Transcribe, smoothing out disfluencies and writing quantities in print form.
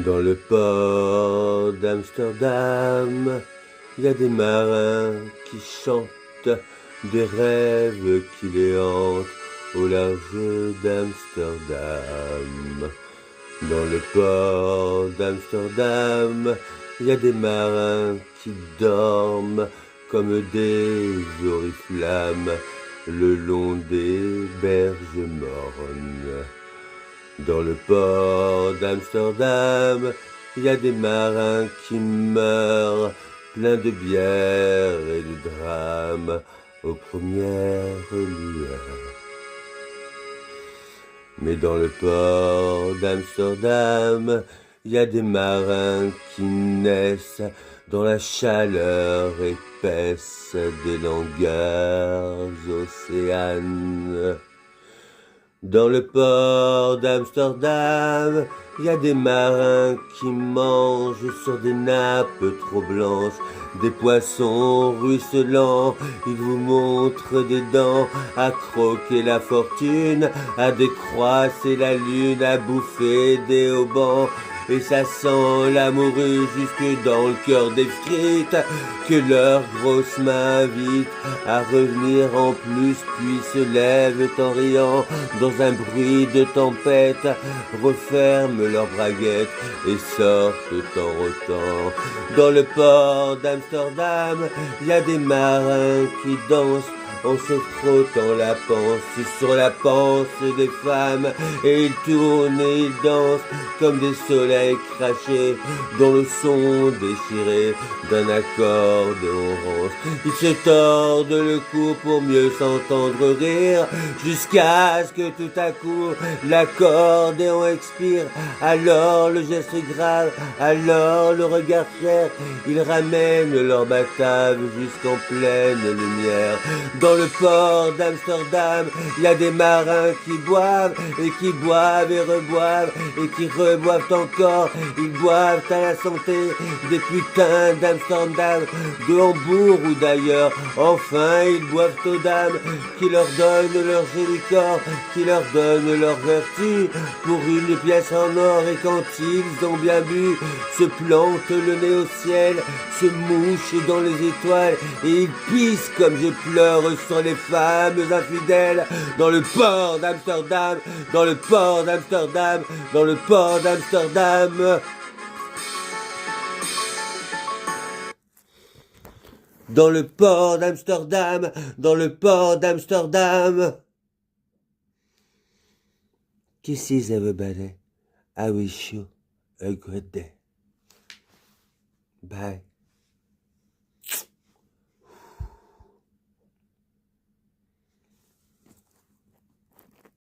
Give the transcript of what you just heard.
Dans le port d'Amsterdam, il y a des marins qui chantent des rêves qui les hantent au large d'Amsterdam. Dans le port d'Amsterdam, il y a des marins qui dorment comme des oriflammes le long des berges mornes. Dans le port d'Amsterdam, il y a des marins qui meurent, pleins de bière et de drames, aux premières lueurs. Mais dans le port d'Amsterdam, il y a des marins qui naissent dans la chaleur épaisse des longueurs océanes. Dans le port d'Amsterdam, il y a des marins qui mangent sur des nappes trop blanches des poissons ruisselants. Ils vous montrent des dents à croquer la fortune, à décroisser la lune, à bouffer des haubans. Et ça sent la morue jusque dans le cœur des frites, que leurs grosses mains invitent à revenir en plus, puis se lèvent en riant dans un bruit de tempête, referment leurs braguettes et sortent en rotant. Dans le port d'Amsterdam, il y a des marins qui dansent en se frottant la panse sur la panse des femmes, et ils tournent et ils dansent comme des soleils crachés dont le son déchiré d'un accordéon rance. Ils se tordent le cou pour mieux s'entendre rire, jusqu'à ce que tout à coup l'accordéon expire. Alors le geste grave, alors le regard fier, ils ramènent leur batave jusqu'en pleine lumière. Dans le port d'Amsterdam, il y a des marins qui boivent et qui boivent et reboivent et qui reboivent encore. Ils boivent à la santé des putains d'Amsterdam, de Hambourg ou d'ailleurs. Enfin, ils boivent aux dames qui leur donnent leur joli corps, qui leur donnent leur vertu pour une pièce en or. Et quand ils ont bien bu, se plantent le nez au ciel, se mouchent dans les étoiles et ils pissent comme je pleure sur les femmes infidèles. Dans le port d'Amsterdam, dans le port d'Amsterdam, dans le port d'Amsterdam. Dans le port d'Amsterdam, dans le port d'Amsterdam. Kisses everybody. I wish you a good day. Bye.